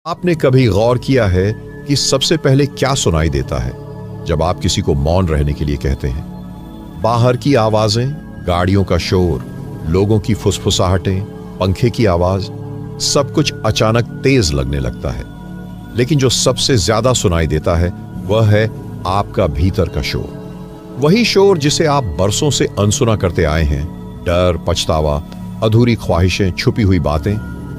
आपने कभी गौर किया है कि सबसे पहले क्या सुनाई देता है जब आप किसी को मौन रहने के लिए कहते हैं? बाहर की आवाजें, गाड़ियों का शोर, लोगों की फुसफुसाहटें, पंखे की आवाज, सब कुछ अचानक तेज लगने लगता है। लेकिन जो सबसे ज्यादा सुनाई देता है वह है आपका भीतर का शोर। वही शोर जिसे आप बरसों से अनसुना करते आए हैं। डर, पछतावा, अधूरी ख्वाहिशें, छुपी हुई बातें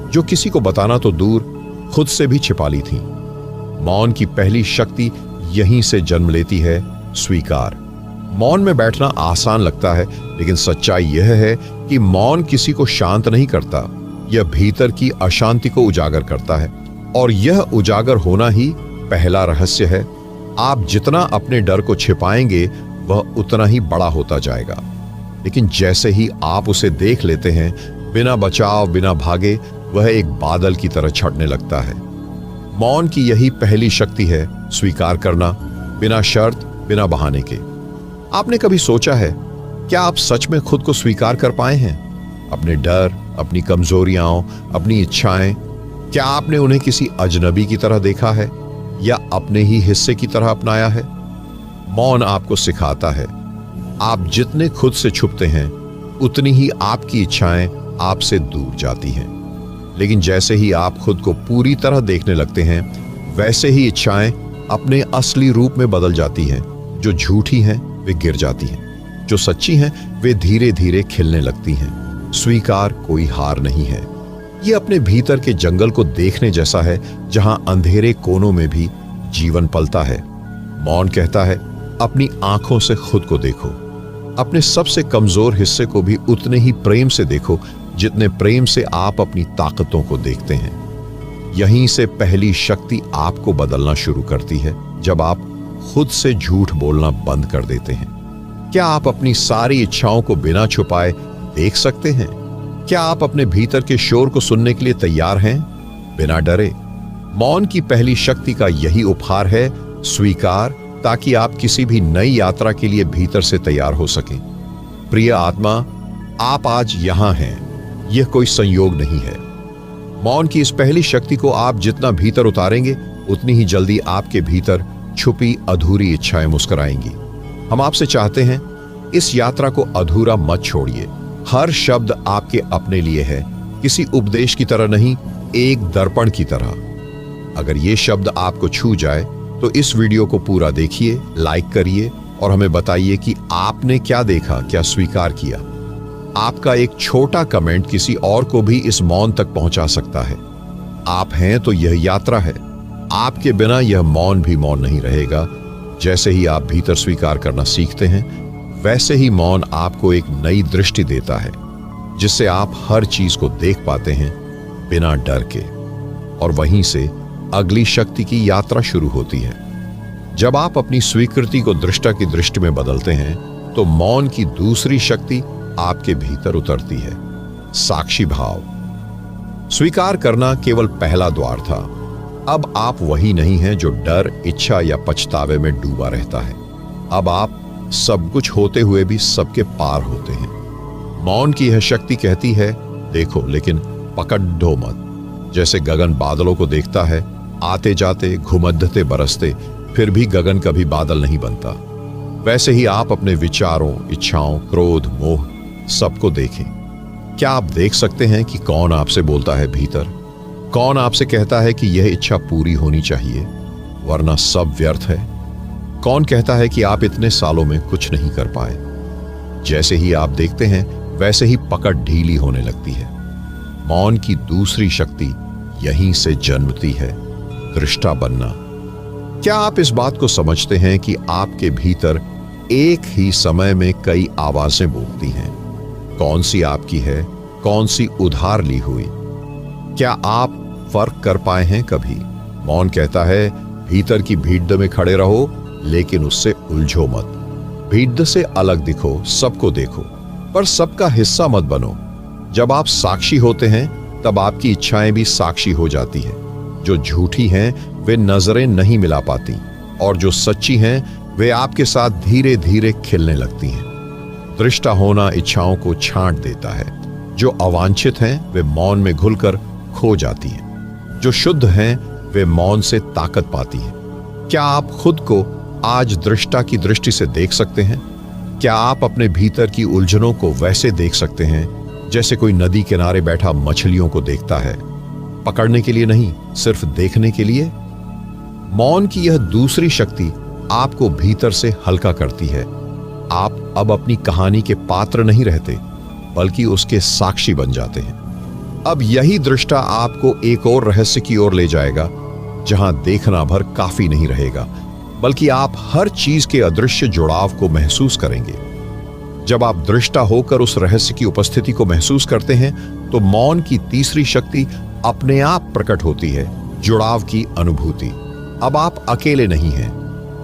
जो किसी को बताना तो दूर, खुद से भी छिपा ली थी। मौन की पहली शक्ति यहीं से जन्म लेती है, स्वीकार। मौन में बैठना आसान लगता है, लेकिन सच्चाई यह है कि मौन किसी को शांत नहीं करता। यह भीतर की अशांति को उजागर करता है, और यह उजागर होना ही पहला रहस्य है। आप जितना अपने डर को छिपाएंगे वह उतना ही बड़ा होता जाएगा। लेकिन जैसे ही आप उसे देख लेते हैं, बिना बचाव, बिना भागे, वह एक बादल की तरह छटने लगता है। मौन की यही पहली शक्ति है, स्वीकार करना, बिना शर्त, बिना बहाने के। आपने कभी सोचा है, क्या आप सच में खुद को स्वीकार कर पाए हैं? अपने डर, अपनी कमजोरियां, अपनी इच्छाएं, क्या आपने उन्हें किसी अजनबी की तरह देखा है या अपने ही हिस्से की तरह अपनाया है? मौन आपको सिखाता है, आप जितने खुद से छुपते हैं उतनी ही आपकी इच्छाएं आपसे दूर जाती हैं। लेकिन जैसे ही आप खुद को पूरी तरह देखने लगते हैं, वैसे ही इच्छाएं अपने असली रूप में बदल जाती हैं। जो झूठी हैं वे गिर जाती हैं, जो सच्ची हैं वे धीरे धीरे खिलने लगती हैं। स्वीकार कोई हार नहीं है। ये अपने भीतर के जंगल को देखने जैसा है, जहां अंधेरे कोनों में भी जीवन पलता है। मौन कहता है, अपनी आंखों से खुद को देखो। अपने सबसे कमजोर हिस्से को भी उतने ही प्रेम से देखो जितने प्रेम से आप अपनी ताकतों को देखते हैं। यहीं से पहली शक्ति आपको बदलना शुरू करती है, जब आप खुद से झूठ बोलना बंद कर देते हैं। क्या आप अपनी सारी इच्छाओं को बिना छुपाए देख सकते हैं? क्या आप अपने भीतर के शोर को सुनने के लिए तैयार हैं, बिना डरे? मौन की पहली शक्ति का यही उपहार है, स्वीकार, ताकि आप किसी भी नई यात्रा के लिए भीतर से तैयार हो सकें। प्रिय आत्मा, आप आज यहां हैं, यह कोई संयोग नहीं है। मौन की इस पहली शक्ति को आप जितना भीतर उतारेंगे, उतनी ही जल्दी आपके भीतर छुपी अधूरी इच्छाएं मुस्कुराएंगी। हम आपसे चाहते हैं, इस यात्रा को अधूरा मत छोड़िए। हर शब्द आपके अपने लिए है, किसी उपदेश की तरह नहीं, एक दर्पण की तरह। अगर ये शब्द आपको छू जाए तो इस वीडियो को पूरा देखिए, लाइक करिए और हमें बताइए कि आपने क्या देखा, क्या स्वीकार किया। आपका एक छोटा कमेंट किसी और को भी इस मौन तक पहुंचा सकता है। आप हैं तो यह यात्रा है। आपके बिना यह मौन भी मौन नहीं रहेगा। जैसे ही आप भीतर स्वीकार करना सीखते हैं, वैसे ही मौन आपको एक नई दृष्टि देता है, जिससे आप हर चीज को देख पाते हैं बिना डर के। और वहीं से अगली शक्ति की यात्रा शुरू होती है। जब आप अपनी स्वीकृति को दृष्टा की दृष्टि में बदलते हैं, तो मौन की दूसरी शक्ति आपके भीतर उतरती है, साक्षी भाव। स्वीकार करना केवल पहला द्वार था। अब आप वही नहीं हैं जो डर, इच्छा या पछतावे में डूबा रहता है। अब आप सब कुछ होते हुए भी सबके पार होते हैं। मौन की यह शक्ति कहती है, देखो लेकिन पकड़ दो मत। जैसे गगन बादलों को देखता है, आते जाते, घुमधते बरसते, फिर भी गगन कभी बादल नहीं बनता, वैसे ही आप अपने विचारों, इच्छाओं, क्रोध, मोह सबको देखें। क्या आप देख सकते हैं कि कौन आपसे बोलता है भीतर? कौन आपसे कहता है कि यह इच्छा पूरी होनी चाहिए, वरना सब व्यर्थ है? कौन कहता है कि आप इतने सालों में कुछ नहीं कर पाए? जैसे ही आप देखते हैं, वैसे ही पकड़ ढीली होने लगती है। मौन की दूसरी शक्ति यहीं से जन्मती है, दृष्टा बनना। क्या आप इस बात को समझते हैं कि आपके भीतर एक ही समय में कई आवाजें बोलती हैं? कौन सी आपकी है, कौन सी उधार ली हुई? क्या आप फर्क कर पाए हैं कभी? मौन कहता है, भीतर की भीड़ में खड़े रहो, लेकिन उससे उलझो मत। भीड़ से अलग दिखो, सबको देखो, पर सबका हिस्सा मत बनो। जब आप साक्षी होते हैं, तब आपकी इच्छाएं भी साक्षी हो जाती हैं। जो झूठी हैं वे नजरें नहीं मिला पाती, और जो सच्ची हैं वे आपके साथ धीरे धीरे खिलने लगती हैं। दृष्टा होना इच्छाओं को छांट देता है। जो अवांछित हैं वे मौन में घुलकर खो जाती हैं। जो शुद्ध हैं वे मौन से ताकत पाती है। क्या आप खुद को आज दृष्टा की दृष्टि से देख सकते हैं? क्या आप अपने भीतर की उलझनों को वैसे देख सकते हैं जैसे कोई नदी किनारे बैठा मछलियों को देखता है, पकड़ने के लिए नहीं, सिर्फ देखने के लिए? मौन की यह दूसरी शक्ति आपको भीतर से हल्का करती है। आप अब अपनी कहानी के पात्र नहीं रहते, बल्कि उसके साक्षी बन जाते हैं। अब यही दृष्टा आपको एक और रहस्य की ओर ले जाएगा, जहां देखना भर काफी नहीं रहेगा, बल्कि आप हर चीज के अदृश्य जुड़ाव को महसूस करेंगे। जब आप दृष्टा होकर उस रहस्य की उपस्थिति को महसूस करते हैं, तो मौन की तीसरी शक्ति अपने आप प्रकट होती है, जुड़ाव की अनुभूति। अब आप अकेले नहीं हैं।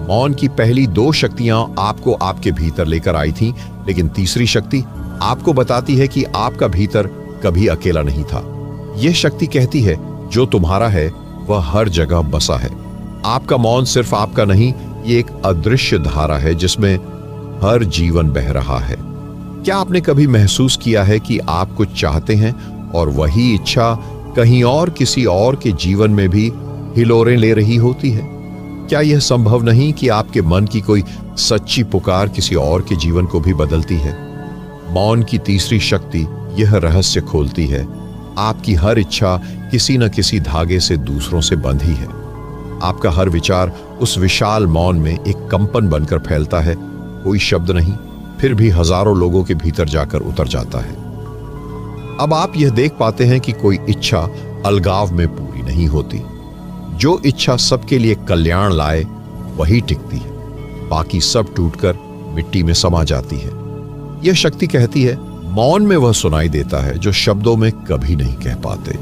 मौन की पहली दो शक्तियां आपको आपके भीतर लेकर आई थीं, लेकिन तीसरी शक्ति आपको बताती है कि आपका भीतर कभी अकेला नहीं था। यह शक्ति कहती है, जो तुम्हारा है वह हर जगह बसा है। आपका मौन सिर्फ आपका नहीं, ये एक अदृश्य धारा है जिसमें हर जीवन बह रहा है। क्या आपने कभी महसूस किया है कि आप कुछ चाहते हैं और वही इच्छा कहीं और किसी और के जीवन में भी हिलोरें ले रही होती है? क्या यह संभव नहीं कि आपके मन की कोई सच्ची पुकार किसी और के जीवन को भी बदलती है? मौन की तीसरी शक्ति यह रहस्य खोलती है, आपकी हर इच्छा किसी न किसी धागे से दूसरों से बंधी है। आपका हर विचार उस विशाल मौन में एक कंपन बनकर फैलता है, कोई शब्द नहीं, फिर भी हजारों लोगों के भीतर जाकर उतर जाता है। अब आप यह देख पाते हैं कि कोई इच्छा अलगाव में पूरी नहीं होती। जो इच्छा सबके लिए कल्याण लाए वही टिकती है, बाकी सब टूटकर मिट्टी में समा जाती है। यह शक्ति कहती है, मौन में वह सुनाई देता है जो शब्दों में कभी नहीं कह पाते।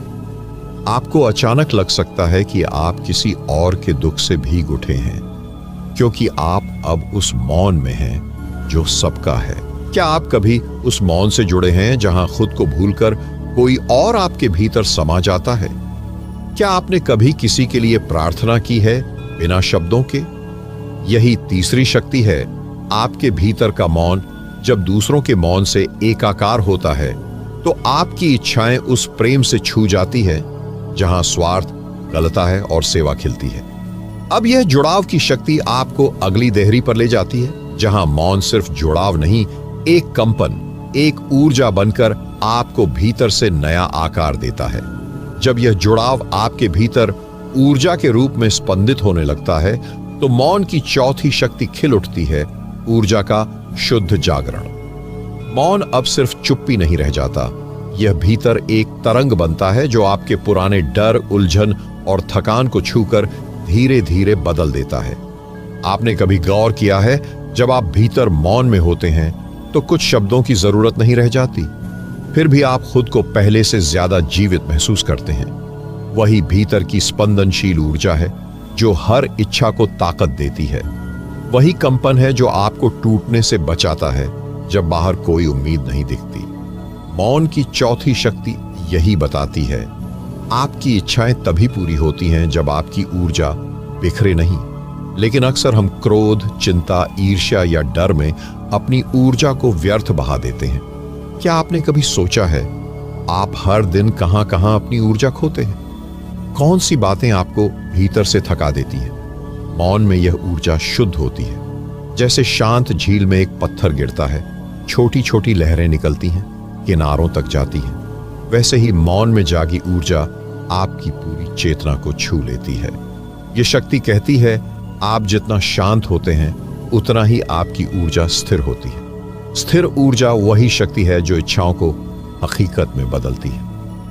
आपको अचानक लग सकता है कि आप किसी और के दुख से भीग उठे हैं, क्योंकि आप अब उस मौन में हैं जो सबका है। क्या आप कभी उस मौन से जुड़े हैं जहां खुद को भूलकर कोई और आपके भीतर समा जाता है? क्या आपने कभी किसी के लिए प्रार्थना की है बिना शब्दों के? यही तीसरी शक्ति है, आपके भीतर का मौन जब दूसरों के मौन से एकाकार होता है, तो आपकी इच्छाएं उस प्रेम से छू जाती है जहां स्वार्थ गलता है और सेवा खिलती है। अब यह जुड़ाव की शक्ति आपको अगली देहरी पर ले जाती है, जहां मौन सिर्फ जुड़ाव नहीं, एक कंपन, एक ऊर्जा बनकर आपको भीतर से नया आकार देता है। जब यह जुड़ाव आपके भीतर ऊर्जा के रूप में स्पंदित होने लगता है, तो मौन की चौथी शक्ति खिल उठती है, ऊर्जा का शुद्ध जागरण। मौन अब सिर्फ चुप्पी नहीं रह जाता, यह भीतर एक तरंग बनता है जो आपके पुराने डर, उलझन और थकान को छूकर धीरे धीरे बदल देता है। आपने कभी गौर किया है, जब आप भीतर मौन में होते हैं तो कुछ शब्दों की जरूरत नहीं रह जाती, फिर भी आप खुद को पहले से ज्यादा जीवित महसूस करते हैं। वही भीतर की स्पंदनशील ऊर्जा है जो हर इच्छा को ताकत देती है। वही कंपन है जो आपको टूटने से बचाता है जब बाहर कोई उम्मीद नहीं दिखती। मौन की चौथी शक्ति यही बताती है, आपकी इच्छाएं तभी पूरी होती हैं जब आपकी ऊर्जा बिखरे नहीं। लेकिन अक्सर हम क्रोध, चिंता, ईर्ष्या या डर में अपनी ऊर्जा को व्यर्थ बहा देते हैं। क्या आपने कभी सोचा है, आप हर दिन कहां कहां अपनी ऊर्जा खोते हैं? कौन सी बातें आपको भीतर से थका देती हैं? मौन में यह ऊर्जा शुद्ध होती है। जैसे शांत झील में एक पत्थर गिरता है, छोटी छोटी लहरें निकलती हैं, किनारों तक जाती हैं। वैसे ही मौन में जागी ऊर्जा आपकी पूरी चेतना को छू लेती है। यह शक्ति कहती है, आप जितना शांत होते हैं उतना ही आपकी ऊर्जा स्थिर होती है। स्थिर ऊर्जा वही शक्ति है जो इच्छाओं को हकीकत में बदलती है।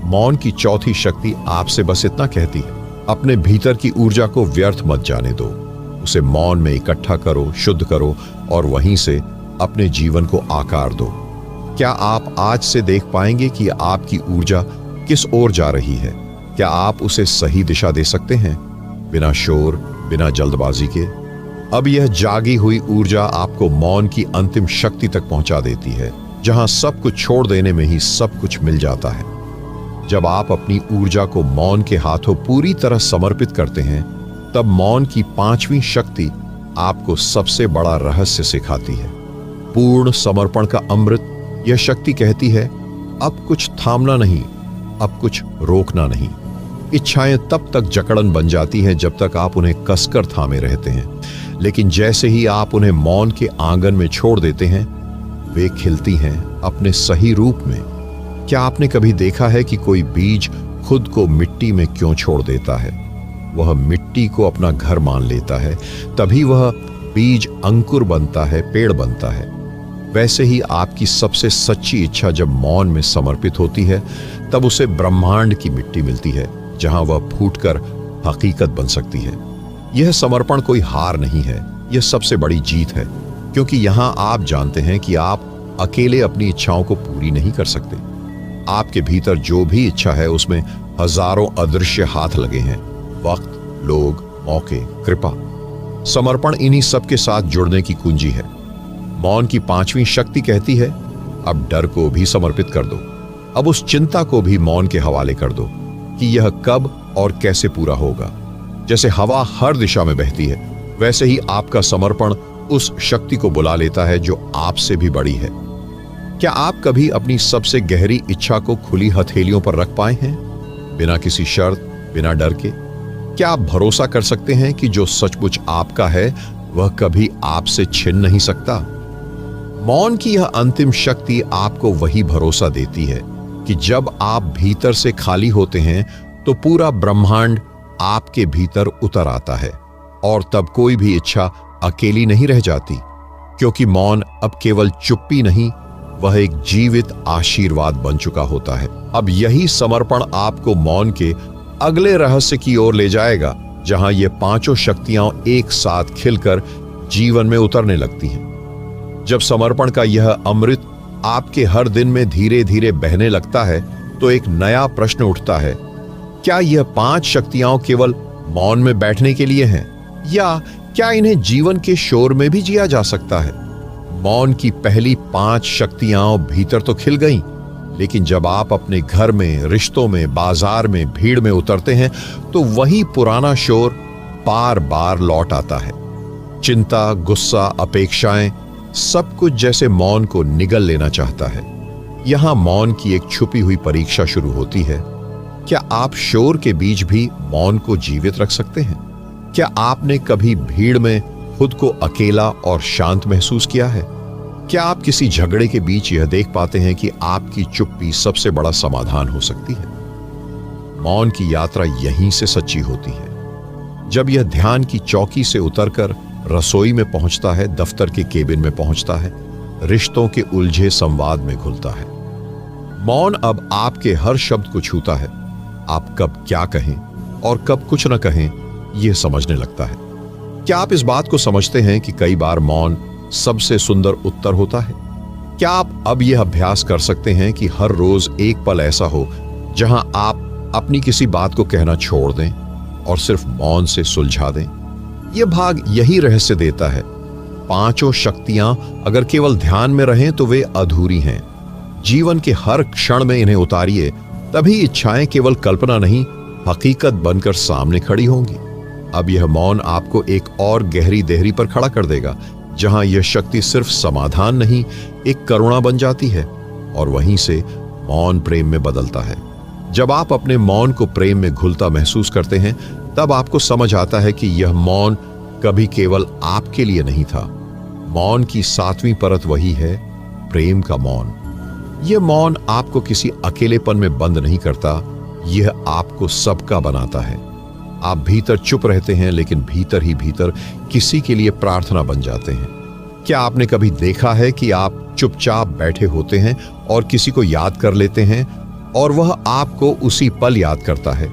मौन की चौथी शक्ति आपसे बस इतना कहती है, अपने भीतर की ऊर्जा को व्यर्थ मत जाने दो, उसे मौन में इकट्ठा करो, शुद्ध करो और वहीं से अपने जीवन को आकार दो। क्या आप आज से देख पाएंगे कि आपकी ऊर्जा किस ओर जा रही है? क्या आप उसे सही दिशा दे सकते हैं, बिना शोर, बिना जल्दबाजी के? अब यह जागी हुई ऊर्जा आपको मौन की अंतिम शक्ति तक पहुंचा देती है, जहां सब कुछ छोड़ देने में ही सब कुछ मिल जाता है। जब आप अपनी ऊर्जा को मौन के हाथों पूरी तरह समर्पित करते हैं, तब मौन की पांचवी शक्ति आपको सबसे बड़ा रहस्य सिखाती है, पूर्ण समर्पण का अमृत। यह शक्ति कहती है, अब कुछ थामना नहीं, अब कुछ रोकना नहीं, इच्छाएं तब तक जकड़न बन जाती हैं जब तक आप उन्हें कसकर थामे रहते हैं, लेकिन जैसे ही आप उन्हें मौन के आंगन में छोड़ देते हैं, वे खिलती हैं अपने सही रूप में। क्या आपने कभी देखा है कि कोई बीज खुद को मिट्टी में क्यों छोड़ देता है? वह मिट्टी को अपना घर मान लेता है, तभी वह बीज अंकुर बनता है, पेड़ बनता है। वैसे ही आपकी सबसे सच्ची इच्छा जब मौन में समर्पित होती है, तब उसे ब्रह्मांड की मिट्टी मिलती है, जहां वह फूटकर हकीकत बन सकती है। यह समर्पण कोई हार नहीं है, यह सबसे बड़ी जीत है, क्योंकि यहां आप जानते हैं कि आप अकेले अपनी इच्छाओं को पूरी नहीं कर सकते। आपके भीतर जो भी इच्छा है उसमें हजारों अदृश्य हाथ लगे हैं, वक्त, लोग, मौके, कृपा। समर्पण इन्हीं सब के साथ जुड़ने की कुंजी है। मौन की पांचवी शक्ति कहती है, अब डर को भी समर्पित कर दो, अब उस चिंता को भी मौन के हवाले कर दो कि यह कब और कैसे पूरा होगा। जैसे हवा हर दिशा में बहती है, वैसे ही आपका समर्पण उस शक्ति को बुला लेता है जो आपसे भी बड़ी है। क्या आप कभी अपनी सबसे गहरी इच्छा को खुली हथेलियों पर रख पाए हैं, बिना किसी शर्त, बिना डर के? क्या आप भरोसा कर सकते हैं कि जो सचमुच आपका है वह कभी आपसे छिन नहीं सकता? मौन की यह अंतिम शक्ति आपको वही भरोसा देती है कि जब आप भीतर से खाली होते हैं तो पूरा ब्रह्मांड आपके भीतर उतर आता है, और तब कोई भी इच्छा अकेली नहीं रह जाती, क्योंकि मौन अब केवल चुप्पी नहीं, वह एक जीवित आशीर्वाद बन चुका होता है। अब यही समर्पण आपको मौन के अगले रहस्य की ओर ले जाएगा, जहां ये पांचों शक्तियां एक साथ खिलकर जीवन में उतरने लगती हैं। जब समर्पण का यह अमृत आपके हर दिन में धीरे धीरे बहने लगता है, तो एक नया प्रश्न उठता है, क्या यह पांच शक्तियां केवल मौन में बैठने के लिए हैं, या क्या इन्हें जीवन के शोर में भी जिया जा सकता है? मौन की पहली पांच शक्तियां भीतर तो खिल गईं, लेकिन जब आप अपने घर में, रिश्तों में, बाजार में, भीड़ में उतरते हैं, तो वही पुराना शोर बार बार लौट आता है। चिंता, गुस्सा, अपेक्षाएं, सब कुछ जैसे मौन को निगल लेना चाहता है। यहां मौन की एक छुपी हुई परीक्षा शुरू होती है। क्या आप शोर के बीच भी मौन को जीवित रख सकते हैं? क्या आपने कभी भीड़ में खुद को अकेला और शांत महसूस किया है? क्या आप किसी झगड़े के बीच यह देख पाते हैं कि आपकी चुप्पी सबसे बड़ा समाधान हो सकती है? मौन की यात्रा यहीं से सच्ची होती है। जब यह ध्यान की चौकी से उतरकर रसोई में पहुंचता है, दफ्तर के केबिन में पहुंचता है, रिश्तों के उलझे संवाद में घुलता है। मौन अब आपके हर शब्द को छूता है। आप कब क्या कहें और कब कुछ न कहें, यह समझने लगता है। क्या आप इस बात को समझते हैं कि कई बार मौन सबसे सुंदर उत्तर होता है? क्या आप अब यह अभ्यास कर सकते हैं कि हर रोज एक पल ऐसा हो जहां आप अपनी किसी बात को कहना छोड़ दें और सिर्फ मौन से सुलझा दें? यह भाग यही रहस्य देता है। पांचों शक्तियां अगर केवल ध्यान में रहें तो वे अधूरी हैं। जीवन के हर क्षण में इन्हें उतारिए, तभी इच्छाएं केवल कल्पना नहीं, हकीकत बनकर सामने खड़ी होंगी। अब यह मौन आपको एक और गहरी देहरी पर खड़ा कर देगा, जहां यह शक्ति सिर्फ समाधान नहीं, एक करुणा बन जाती है, और वहीं से मौन प्रेम में बदलता है। जब आप अपने मौन को प्रेम में घुलता महसूस करते हैं, तब आपको समझ आता है कि यह मौन कभी केवल आपके लिए नहीं था। मौन की सातवीं परत वही है, प्रेम का मौन। यह मौन आपको किसी अकेलेपन में बंद नहीं करता, यह आपको सबका बनाता है। आप भीतर चुप रहते हैं, लेकिन भीतर ही भीतर किसी के लिए प्रार्थना बन जाते हैं। क्या आपने कभी देखा है कि आप चुपचाप बैठे होते हैं और किसी को याद कर लेते हैं और वह आपको उसी पल याद करता है?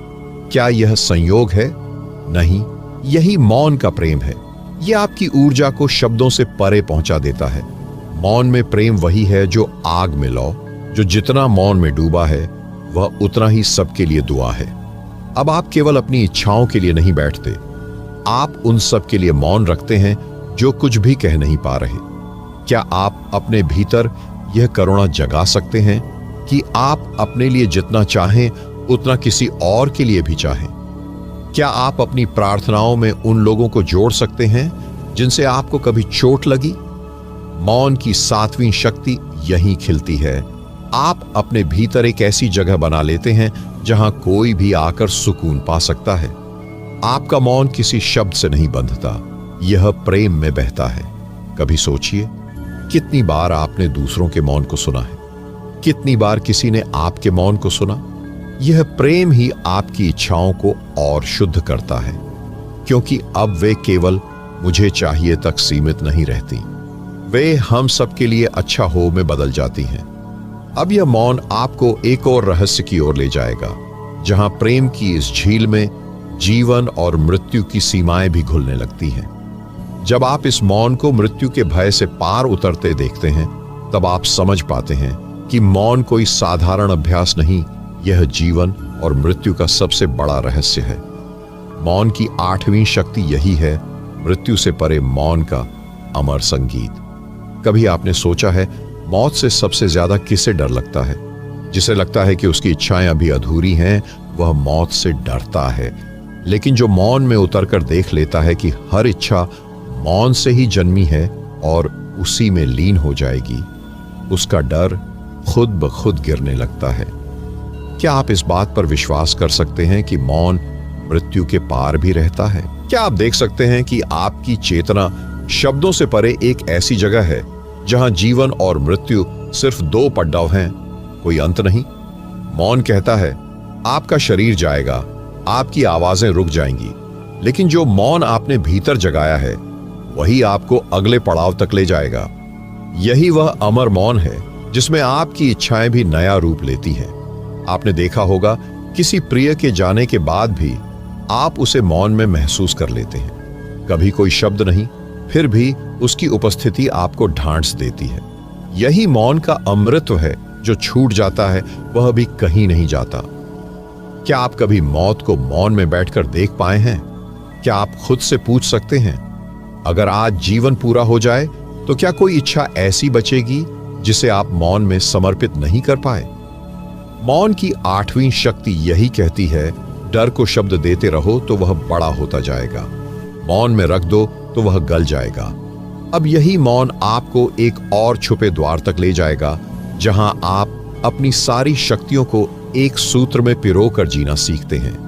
क्या यह संयोग है? नहीं, यही मौन का प्रेम है। यह आपकी ऊर्जा को शब्दों से परे पहुंचा देता है। मौन में प्रेम वही है जो आग में लौ, जो जितना मौन में डूबा है वह उतना ही सबके लिए दुआ है। अब आप केवल अपनी इच्छाओं के लिए नहीं बैठते, आप उन सब के लिए मौन रखते हैं जो कुछ भी कह नहीं पा रहे। क्या आप अपने भीतर यह करुणा जगा सकते हैं कि आप अपने लिए जितना चाहें उतना किसी और के लिए भी चाहें? क्या आप अपनी प्रार्थनाओं में उन लोगों को जोड़ सकते हैं जिनसे आपको कभी चोट लगी? मौन की सातवीं शक्ति यहीं खिलती है। आप अपने भीतर एक ऐसी जगह बना लेते हैं जहां कोई भी आकर सुकून पा सकता है। आपका मौन किसी शब्द से नहीं बंधता, यह प्रेम में बहता है। कभी सोचिए, कितनी बार आपने दूसरों के मौन को सुना है, कितनी बार किसी ने आपके मौन को सुना। यह प्रेम ही आपकी इच्छाओं को और शुद्ध करता है, क्योंकि अब वे केवल मुझे चाहिए तक सीमित नहीं रहती, वे हम सबके लिए अच्छा हो में बदल जाती हैं। अब यह मौन आपको एक और रहस्य की ओर ले जाएगा, जहां प्रेम की इस झील में जीवन और मृत्यु की सीमाएं भी घुलने लगती हैं। जब आप इस मौन को मृत्यु के भय से पार उतरते देखते हैं, तब आप समझ पाते हैं कि मौन कोई साधारण अभ्यास नहीं, यह जीवन और मृत्यु का सबसे बड़ा रहस्य है। मौन की 8वीं शक्ति यही है, मृत्यु से परे मौन का अमर संगीत। कभी आपने सोचा है, मौत से सबसे ज्यादा किसे डर लगता है? जिसे लगता है कि उसकी इच्छाएं अभी अधूरी हैं, वह मौत से डरता है। लेकिन जो मौन में उतरकर देख लेता है कि हर इच्छा मौन से ही जन्मी है और उसी में लीन हो जाएगी, उसका डर खुद ब खुद गिरने लगता है। क्या आप इस बात पर विश्वास कर सकते हैं कि मौन मृत्यु के पार भी रहता है? क्या आप देख सकते हैं कि आपकी चेतना शब्दों से परे एक ऐसी जगह है जहां जीवन और मृत्यु सिर्फ 2 पड़ाव हैं, कोई अंत नहीं? मौन कहता है, आपका शरीर जाएगा, आपकी आवाजें रुक जाएंगी, लेकिन जो मौन आपने भीतर जगाया है वही आपको अगले पड़ाव तक ले जाएगा। यही वह अमर मौन है जिसमें आपकी इच्छाएं भी नया रूप लेती हैं। आपने देखा होगा, किसी प्रिय के जाने के बाद भी आप उसे मौन में महसूस कर लेते हैं। कभी कोई शब्द नहीं, फिर भी उसकी उपस्थिति आपको ढांढस देती है। यही मौन का अमृतत्व है, जो छूट जाता है वह भी कहीं नहीं जाता। क्या आप कभी मौत को मौन में बैठकर देख पाए हैं? क्या आप खुद से पूछ सकते हैं, अगर आज जीवन पूरा हो जाए तो क्या कोई इच्छा ऐसी बचेगी जिसे आप मौन में समर्पित नहीं कर पाए? मौन की 8वीं शक्ति यही कहती है, डर को शब्द देते रहो तो वह बड़ा होता जाएगा, मौन में रख दो तो वह गल जाएगा। अब यही मौन आपको एक और छुपे द्वार तक ले जाएगा, जहां आप अपनी सारी शक्तियों को एक सूत्र में पिरोकर जीना सीखते हैं।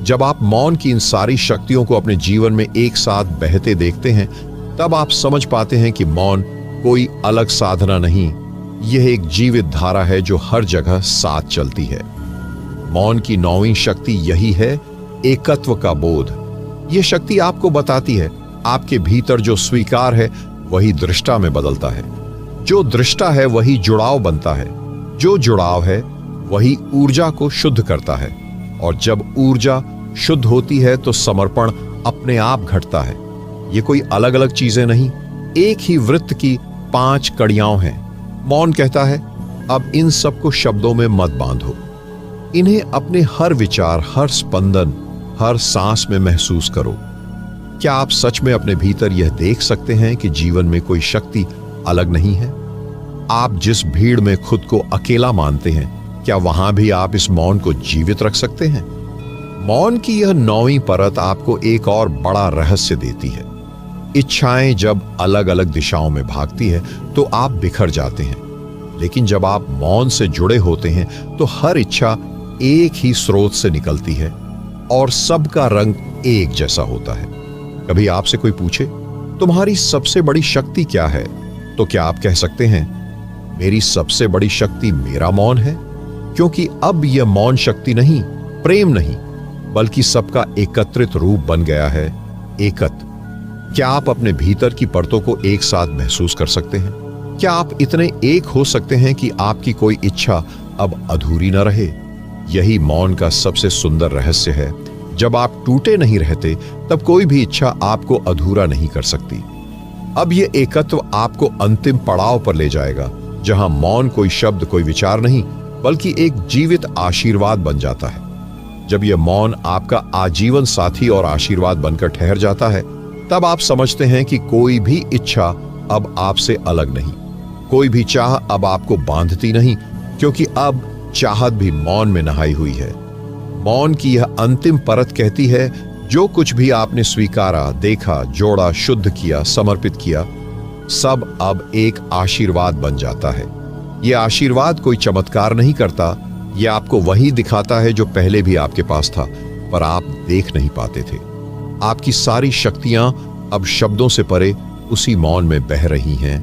जब आप मौन की इन सारी शक्तियों को अपने जीवन में एक साथ बहते देखते हैं, तब आप समझ पाते हैं कि मौन कोई अलग साधना नहीं, यह एक जीवित धारा है जो हर जगह साथ चलती है। मौन की 9वीं शक्ति यही है, एकत्व का बोध। यह शक्ति आपको बताती है, आपके भीतर जो स्वीकार है वही दृष्टा में बदलता है, जो दृष्टा है वही जुड़ाव बनता है, जो जुड़ाव है वही ऊर्जा को शुद्ध करता है, और जब ऊर्जा शुद्ध होती है तो समर्पण अपने आप घटता है। ये कोई अलग अलग चीजें नहीं, एक ही वृत्त की 5 कड़ियां हैं। मौन कहता है, अब इन सबको शब्दों में मत बांधो, इन्हें अपने हर विचार, हर स्पंदन, हर सांस में महसूस करो। क्या आप सच में अपने भीतर यह देख सकते हैं कि जीवन में कोई शक्ति अलग नहीं है? आप जिस भीड़ में खुद को अकेला मानते हैं, क्या वहां भी आप इस मौन को जीवित रख सकते हैं? मौन की यह 9वीं परत आपको एक और बड़ा रहस्य देती है। इच्छाएं जब अलग अलग दिशाओं में भागती है तो आप बिखर जाते हैं, लेकिन जब आप मौन से जुड़े होते हैं तो हर इच्छा एक ही स्रोत से निकलती है और सबका रंग एक जैसा होता है। कभी आपसे कोई पूछे, तुम्हारी सबसे बड़ी शक्ति क्या है? तो क्या आप कह सकते हैं, मेरी सबसे बड़ी शक्ति मेरा मौन है? क्योंकि अब यह मौन शक्ति नहीं, प्रेम नहीं, बल्कि सबका एकत्रित रूप बन गया है, एकत्व। क्या आप अपने भीतर की परतों को एक साथ महसूस कर सकते हैं? क्या आप इतने एक हो सकते हैं कि आपकी कोई इच्छा अब अधूरी न रहे? यही मौन का सबसे सुंदर रहस्य है। जब आप टूटे नहीं रहते, तब कोई भी इच्छा आपको अधूरा नहीं कर सकती। अब यह एकत्व आपको अंतिम पड़ाव पर ले जाएगा, जहां मौन कोई शब्द, कोई विचार नहीं, बल्कि एक जीवित आशीर्वाद बन जाता है। जब यह मौन आपका आजीवन साथी और आशीर्वाद बनकर ठहर जाता है, तब आप समझते हैं कि कोई भी इच्छा अब आपसे अलग नहीं, कोई भी चाह अब आपको बांधती नहीं, क्योंकि अब चाहत भी मौन में नहाई हुई है। मौन की यह अंतिम परत कहती है, जो कुछ भी आपने स्वीकारा, देखा, जोड़ा, शुद्ध किया, समर्पित किया, सब अब एक आशीर्वाद बन जाता है। यह आशीर्वाद कोई चमत्कार नहीं करता, ये आपको वही दिखाता है जो पहले भी आपके पास था, पर आप देख नहीं पाते थे। आपकी सारी शक्तियां अब शब्दों से परे उसी मौन में बह रही हैं।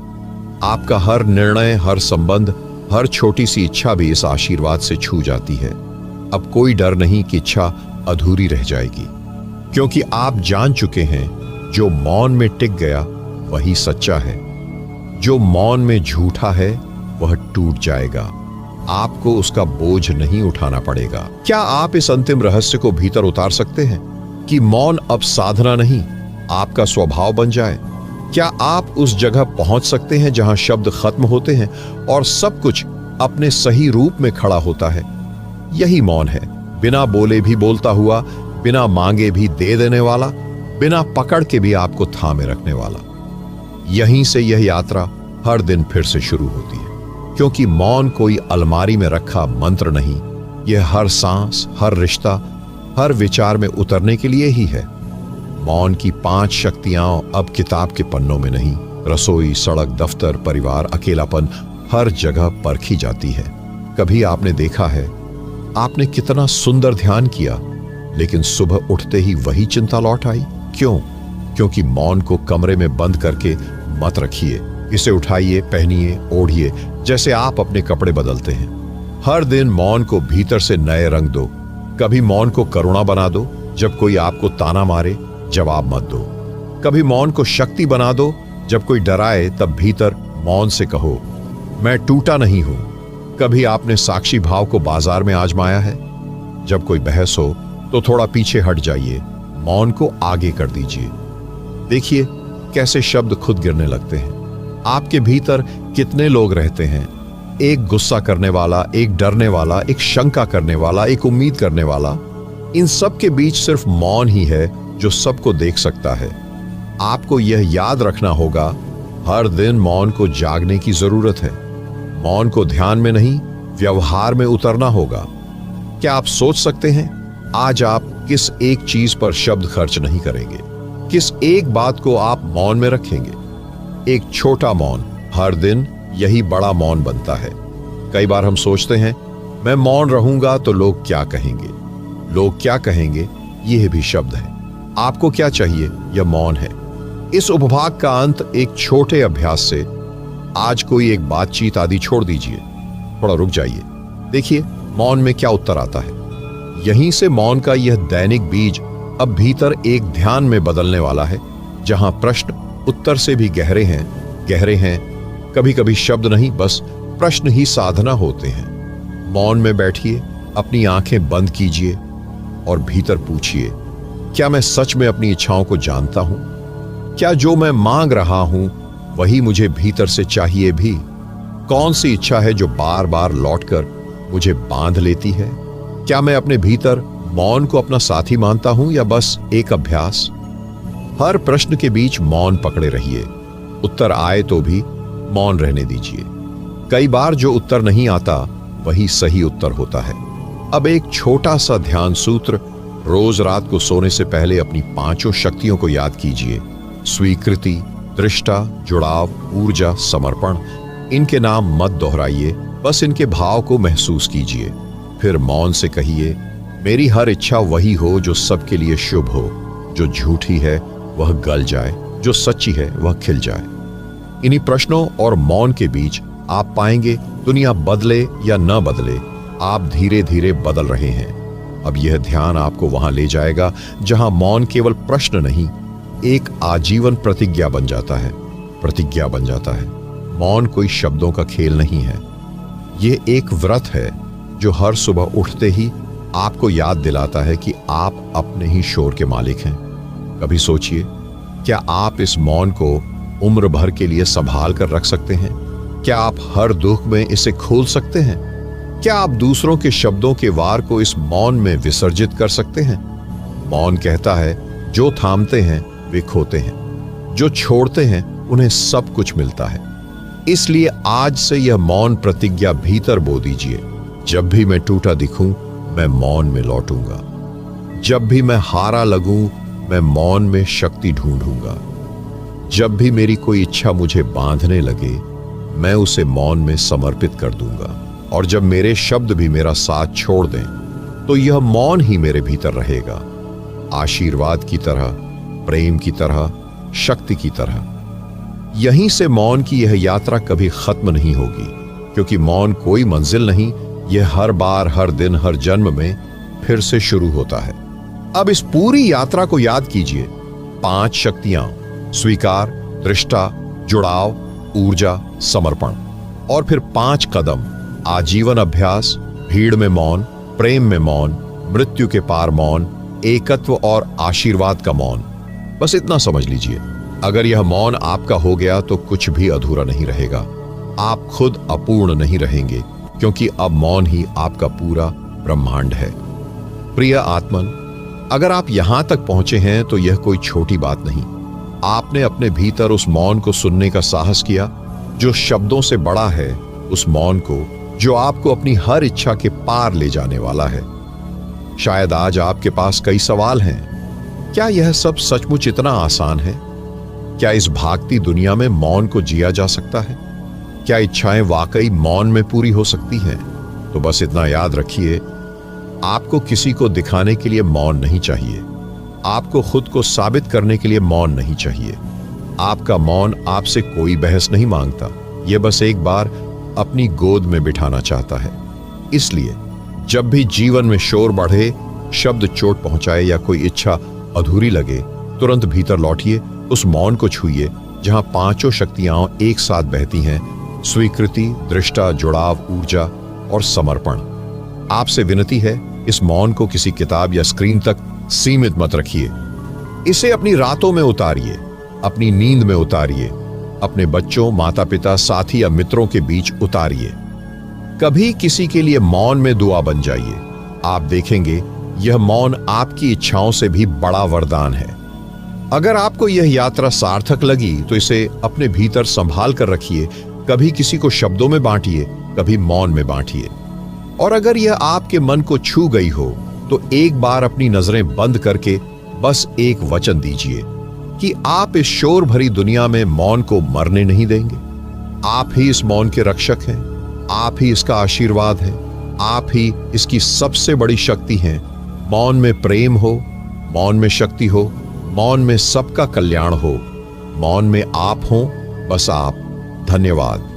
आपका हर निर्णय, हर संबंध, हर छोटी सी इच्छा भी इस आशीर्वाद से छू जाती है। अब कोई डर नहीं कि इच्छा अधूरी रह जाएगी, क्योंकि आप जान चुके हैं जो मौन में टिक गया वही सच्चा है। जो मौन में झूठा है वह टूट जाएगा। आपको उसका बोझ नहीं उठाना पड़ेगा। क्या आप इस अंतिम रहस्य को भीतर उतार सकते हैं कि मौन अब साधना नहीं, आपका स्वभाव बन जाए? क्या आप उस जगह पहुंच सकते हैं जहां शब्द खत्म होते हैं और सब कुछ अपने सही रूप में खड़ा होता है? यही मौन है, बिना बोले भी बोलता हुआ, बिना मांगे भी दे देने वाला, बिना पकड़ के भी आपको थामे रखने वाला। यहीं से यह यात्रा हर दिन फिर से शुरू होती है, क्योंकि मौन कोई अलमारी में रखा मंत्र नहीं, यह हर सांस, हर रिश्ता, हर विचार में उतरने के लिए ही है। मौन की 5 शक्तियां अब किताब के पन्नों में नहीं, रसोई, सड़क, दफ्तर, परिवार, अकेलापन, हर जगह परखी जाती है। कभी आपने देखा है आपने कितना सुंदर ध्यान किया, लेकिन सुबह उठते ही वही चिंता लौट आई? क्यों? क्योंकि मौन को कमरे में बंद करके मत रखिए। इसे उठाइए, पहनिए, ओढ़िए, जैसे आप अपने कपड़े बदलते हैं। हर दिन मौन को भीतर से नए रंग दो। कभी मौन को करुणा बना दो, जब कोई आपको ताना मारे जवाब मत दो। कभी मौन को शक्ति बना दो, जब कोई डराए तब भीतर मौन से कहो, मैं टूटा नहीं हूं। कभी आपने साक्षी भाव को बाजार में आजमाया है? जब कोई बहस हो तो थोड़ा पीछे हट जाइए, मौन को आगे कर दीजिए। देखिए कैसे शब्द खुद गिरने लगते हैं। आपके भीतर कितने लोग रहते हैं, एक गुस्सा करने वाला, एक डरने वाला, एक शंका करने वाला, एक उम्मीद करने वाला। इन सब के बीच सिर्फ मौन ही है जो सबको देख सकता है। आपको यह याद रखना होगा, हर दिन मौन को जागने की जरूरत है। मौन को ध्यान में नहीं, व्यवहार में उतरना होगा। क्या आप सोच सकते हैं आज आप किस एक चीज पर शब्द खर्च नहीं करेंगे? किस एक बात को आप मौन में रखेंगे? एक छोटा मौन हर दिन यही बड़ा मौन बनता है। कई बार हम सोचते हैं मैं मौन रहूंगा तो लोग क्या कहेंगे। लोग क्या कहेंगे, यह भी शब्द है। आपको क्या चाहिए, यह मौन है। इस उपभाग का अंत एक छोटे अभ्यास से। आज कोई एक बातचीत आदि छोड़ दीजिए, थोड़ा रुक जाइए, देखिए मौन में क्या उत्तर आता है। यहीं से मौन का यह दैनिक बीज अब भीतर एक ध्यान में बदलने वाला है, जहां प्रश्न उत्तर से भी गहरे हैं, गहरे हैं। कभी कभी शब्द नहीं, बस प्रश्न ही साधना होते हैं। मौन में बैठिए, अपनी आंखें बंद कीजिए और भीतर पूछिए, क्या मैं सच में अपनी इच्छाओं को जानता हूं? क्या जो मैं मांग रहा हूं वही मुझे भीतर से चाहिए भी? कौन सी इच्छा है जो बार बार लौटकर मुझे बांध लेती है? क्या मैं अपने भीतर मौन को अपना साथी मानता हूं या बस एक अभ्यास? हर प्रश्न के बीच मौन पकड़े रहिए। उत्तर आए तो भी मौन रहने दीजिए। कई बार जो उत्तर नहीं आता वही सही उत्तर होता है। अब एक छोटा सा ध्यान सूत्र। रोज रात को सोने से पहले अपनी 5 शक्तियों को याद कीजिए। स्वीकृति, दृष्टा, जुड़ाव, ऊर्जा, समर्पण। इनके नाम मत दोहराइए, बस इनके भाव को महसूस कीजिए। फिर मौन से कहिए, मेरी हर इच्छा वही हो जो सबके लिए शुभ हो। जो झूठी है वह गल जाए, जो सच्ची है वह खिल जाए। इन्हीं प्रश्नों और मौन के बीच आप पाएंगे दुनिया बदले या न बदले, आप धीरे धीरे बदल रहे हैं। अब यह ध्यान आपको वहां ले जाएगा जहां मौन केवल प्रश्न नहीं, एक आजीवन प्रतिज्ञा बन जाता है। प्रतिज्ञा बन जाता है। मौन कोई शब्दों का खेल नहीं है, यह एक व्रत है जो हर सुबह उठते ही आपको याद दिलाता है कि आप अपने ही शोर के मालिक हैं। कभी सोचिए, क्या आप इस मौन को उम्र भर के लिए संभाल कर रख सकते हैं? क्या आप हर दुख में इसे खोल सकते हैं? क्या आप दूसरों के शब्दों के वार को इस मौन में विसर्जित कर सकते हैं? मौन कहता है, जो थामते हैं वे खोते हैं, जो छोड़ते हैं उन्हें सब कुछ मिलता है। इसलिए आज से यह मौन प्रतिज्ञा भीतर बो दीजिए, जब भी मैं टूटा दिखूं मैं मौन में लौटूंगा। जब भी मैं हारा लगूं मैं मौन में शक्ति ढूंढूंगा। जब भी मेरी कोई इच्छा मुझे बांधने लगे मैं उसे मौन में समर्पित कर दूंगा। और जब मेरे शब्द भी मेरा साथ छोड़ दें तो यह मौन ही मेरे भीतर रहेगा, आशीर्वाद की तरह, प्रेम की तरह, शक्ति की तरह। यहीं से मौन की यह यात्रा कभी खत्म नहीं होगी, क्योंकि मौन कोई मंजिल नहीं, यह हर बार, हर दिन, हर जन्म में फिर से शुरू होता है। अब इस पूरी यात्रा को याद कीजिए। 5 शक्तियां: स्वीकार, दृष्टा, जुड़ाव, ऊर्जा, समर्पण। और फिर 5 कदम: आजीवन अभ्यास, भीड़ में मौन, प्रेम में मौन, मृत्यु के पार मौन, एकत्व और आशीर्वाद का मौन। बस इतना समझ लीजिए, अगर यह मौन आपका हो गया तो कुछ भी अधूरा नहीं रहेगा। आप खुद अपूर्ण नहीं रहेंगे, क्योंकि अब मौन ही आपका पूरा ब्रह्मांड है। प्रिय आत्मन, अगर आप यहां तक पहुंचे हैं तो यह कोई छोटी बात नहीं। आपने अपने भीतर उस मौन को सुनने का साहस किया, जो शब्दों से बड़ा है, उस मौन को जो आपको अपनी हर इच्छा के पार ले जाने वाला है। शायद आज आपके पास कई सवाल हैं। क्या यह सब सचमुच इतना आसान है? क्या इस भागती दुनिया में मौन को जिया जा सकता है? क्या इच्छाएं वाकई मौन में पूरी हो सकती हैं? तो बस इतना याद रखिए, आपको किसी को दिखाने के लिए मौन नहीं चाहिए। आपको खुद को साबित करने के लिए मौन नहीं चाहिए। आपका मौन आपसे कोई बहस नहीं मांगता, यह बस एक बार अपनी गोद में बिठाना चाहता है। इसलिए जब भी जीवन में शोर बढ़े, शब्द चोट पहुंचाए या कोई इच्छा अधूरी लगे, तुरंत भीतर लौटिए, उस मौन को छूइए जहां 5 शक्तियां एक साथ बहती हैं: स्वीकृति, दृष्टा, जुड़ाव, ऊर्जा और समर्पण। आपसे विनती है, इस मौन को किसी किताब या स्क्रीन तक सीमित मत रखिए। इसे अपनी रातों में उतारिए, अपनी नींद में उतारिए, अपने बच्चों, माता पिता, साथी या मित्रों के बीच उतारिए। कभी किसी के लिए मौन में दुआ बन जाइए। आप देखेंगे यह मौन आपकी इच्छाओं से भी बड़ा वरदान है। अगर आपको यह यात्रा सार्थक लगी तो इसे अपने भीतर संभाल कर रखिए। कभी किसी को शब्दों में बांटिए, कभी मौन में बांटिए। और अगर यह आपके मन को छू गई हो तो एक बार अपनी नजरें बंद करके बस एक वचन दीजिए कि आप इस शोर भरी दुनिया में मौन को मरने नहीं देंगे। आप ही इस मौन के रक्षक हैं, आप ही इसका आशीर्वाद हैं, आप ही इसकी सबसे बड़ी शक्ति हैं। मौन में प्रेम हो, मौन में शक्ति हो, मौन में सबका कल्याण हो, मौन में आप हो, बस आप। धन्यवाद।